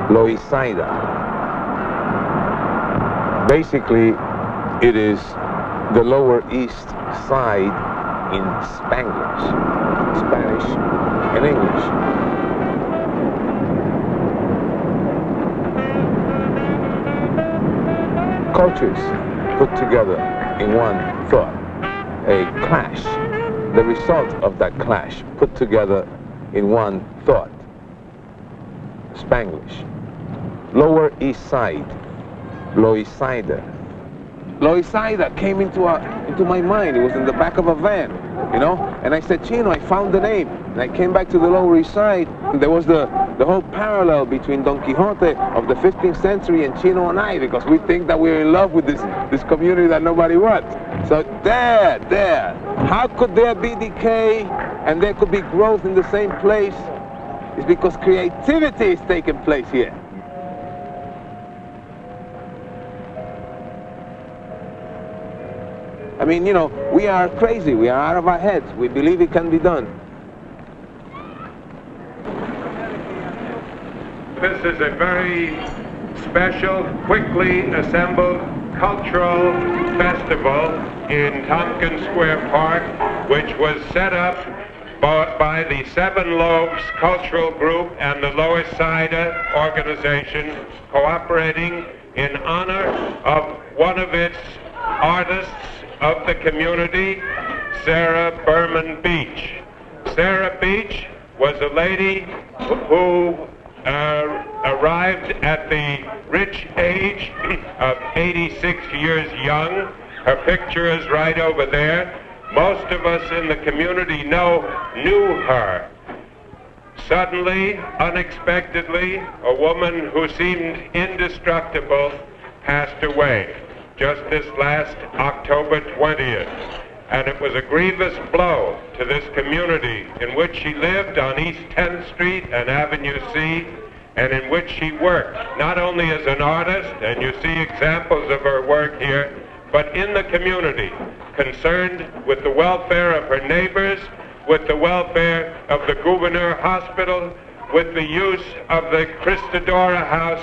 Loisaida. Basically, it is the Lower East Side in Spanglish, Spanish and English. Cultures put together in one thought, a clash, the result of that clash put together in one thought, Spanglish. Lower East Side, Loisaida. Loisaida came into my mind. It was in the back of a van, you know? And I said, Chino, I found the name. And I came back to the Lower East Side, and there was the whole parallel between Don Quixote of the 15th century and Chino and I, because we think that we're in love with this community that nobody wants. So there. How could there be decay and there could be growth in the same place? It's because creativity is taking place here. I mean, you know, we are crazy. We are out of our heads. We believe it can be done. This is a very special, quickly assembled cultural festival in Tompkins Square Park, which was set up by the Seven Lobes Cultural Group and the Loisaida organization, cooperating in honor of one of its artists of the community, Sarah Berman Beach. Sarah Beach was a lady who arrived at the rich age of 86 years young. Her picture is right over there. Most of us in the community knew her. Suddenly, unexpectedly, a woman who seemed indestructible passed away just this last October 20th. And it was a grievous blow to this community in which she lived on East 10th Street and Avenue C, and in which she worked, not only as an artist, and you see examples of her work here, but in the community, concerned with the welfare of her neighbors, with the welfare of the Gouverneur Hospital, with the use of the Christodora House.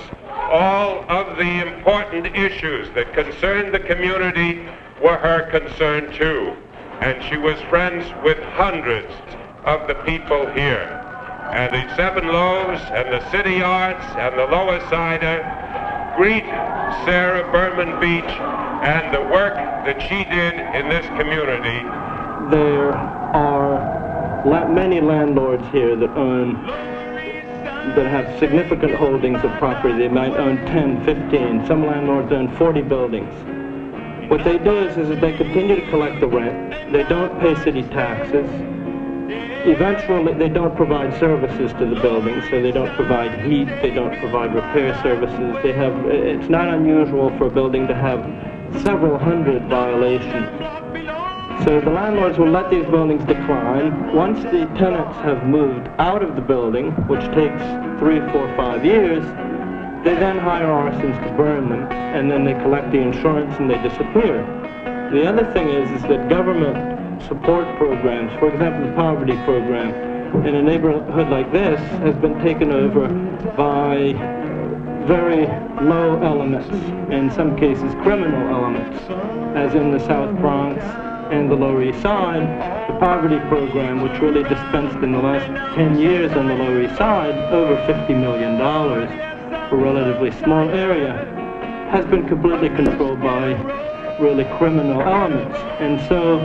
All of the important issues that concerned the community were her concern too. And she was friends with hundreds of the people here. And the Seven Lobes and the City Arts and the Loisaida greet Sarah Berman Beach and the work that she did in this community. There are many landlords here that have significant holdings of property. They might own 10, 15. Some landlords own 40 buildings. What they do is that they continue to collect the rent. They don't pay city taxes. Eventually, they don't provide services to the buildings, so they don't provide heat, they don't provide repair services. It's not unusual for a building to have several hundred violations. So the landlords will let these buildings decline. Once the tenants have moved out of the building, which takes 3, 4, 5 years, they then hire arsons to burn them, and then they collect the insurance and they disappear. The other thing is that government support programs, for example the poverty program, in a neighborhood like this has been taken over by very low elements, in some cases criminal elements, as in the South Bronx and the Lower East Side. The poverty program, which really dispensed in the last 10 years on the Lower East Side over $50 million for a relatively small area, has been completely controlled by really criminal elements. And so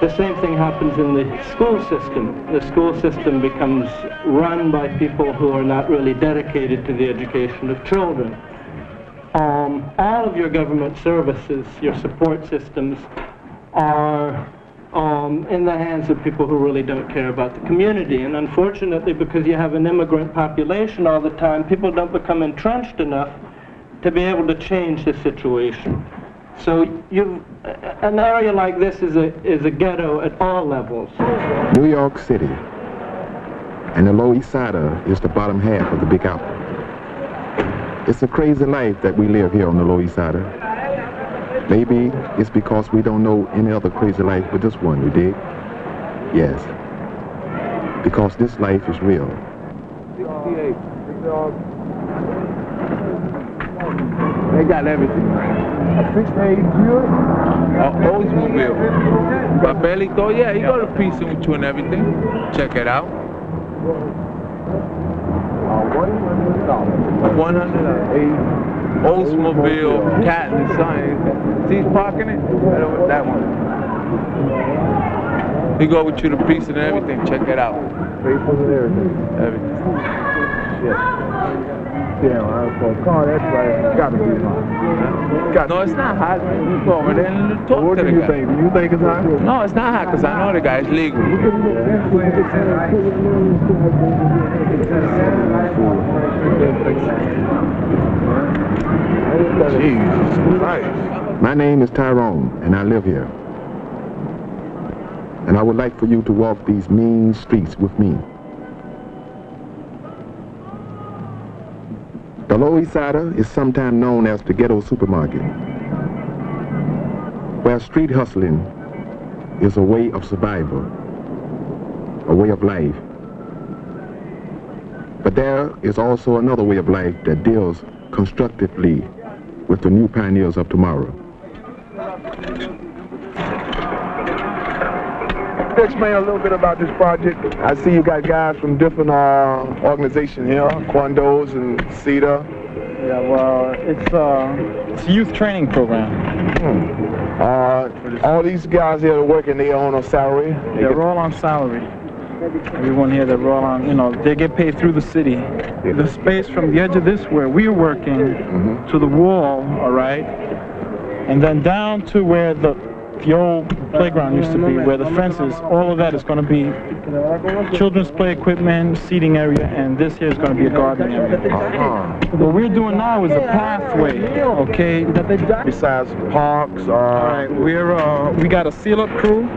the same thing happens in the school system. The school system becomes run by people who are not really dedicated to the education of children. All of your government services, your support systems, are in the hands of people who really don't care about the community. And unfortunately, because you have an immigrant population all the time, people don't become entrenched enough to be able to change the situation. So an area like this is a ghetto at all levels. New York City and the Lower East Side is the bottom half of the Big Apple. It's a crazy life that we live here on the Lower East Side. Maybe it's because we don't know any other crazy life but this one, you dig? Yes. Because this life is real. 68. They got everything. A 6-8 Buick? Oldsmobile. Papelito, yeah, he got a piece with you and everything. Check it out. $108. Oldsmobile, cat and sign. See, he's parking it? That one. He go with you the piece and everything. Check it out. Faithful and everything. Everything. Shit. Yeah, for a car, that's right. It's got to be hot. No, it's not hot, man. You go over there and talk What to do the you guy. think? Do you think it's hot? No, it's not hot because I know the guy is legal. Jesus Christ. My name is Tyrone, and I live here. And I would like for you to walk these mean streets with me. The Loisaida is sometimes known as the ghetto supermarket, where street hustling is a way of survival, a way of life. But there is also another way of life that deals constructively with the new pioneers of tomorrow. Explain a little bit about this project. I see you got guys from different organizations here, Quandos and CETA. Yeah, well, it's a youth training program. All these guys here are working, they on a salary. They're all on salary. Everyone here, they're all on, they get paid through the city. The space from the edge of this where we're working to the wall, all right, and then down to where the old playground used to be, where the fence is, all of that is going to be children's play equipment, seating area, and this here is going to be a gardening area. What we're doing now is a pathway, okay? Besides parks, all right, we got a seal-up crew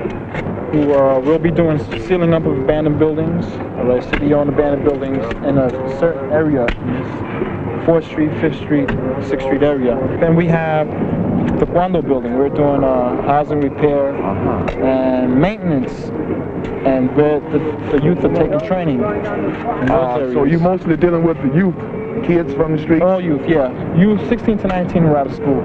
who will be doing sealing up of abandoned buildings, all right, city-owned abandoned buildings in a certain area, 4th Street, 5th Street, 6th Street area. Then we have the Quando building. We're doing housing repair and maintenance, and where the youth are taking training. so you're mostly dealing with the youth, kids from the street? All youth, yeah. Youth 16 to 19 who are out of school.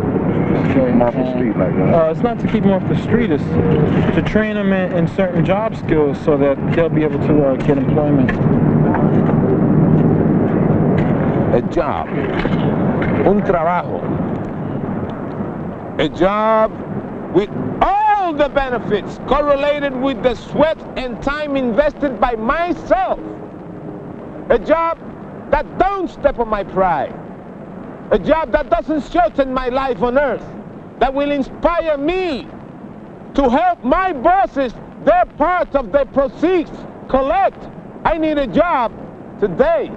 Okay. Off the street like that? It's not to keep them off the street, it's to train them in certain job skills so that they'll be able to get employment. A job. Un trabajo. A job with all the benefits correlated with the sweat and time invested by myself. A job that don't step on my pride. A job that doesn't shorten my life on earth. That will inspire me to help my bosses their part of the proceeds collect. I need a job today.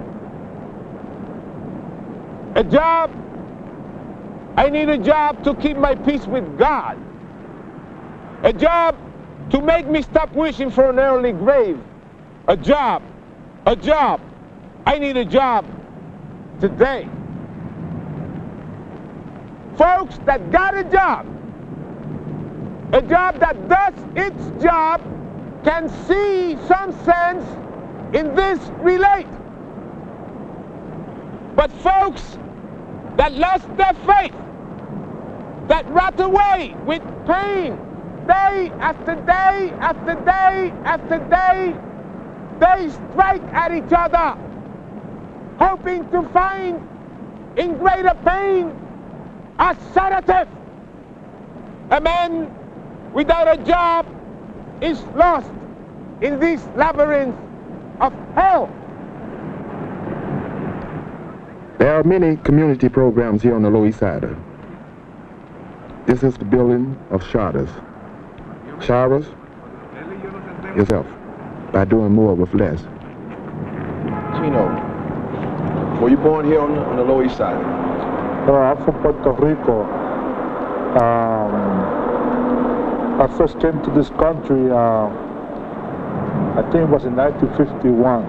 A job. I need a job to keep my peace with God. A job to make me stop wishing for an early grave. A job. A job. I need a job today. Folks that got a job that does its job, can see some sense in this relate. But folks that lost their faith, that rot away with pain, day after day after day after day, they strike at each other, hoping to find in greater pain a sedative. A man without a job is lost in this labyrinth of hell. There are many community programs here on the Loisaida. This is the building of charters. Charters yourself by doing more with less. Chino, were you born here on the Lower East Side? I'm from Puerto Rico. I first came to this country, I think it was in 1951.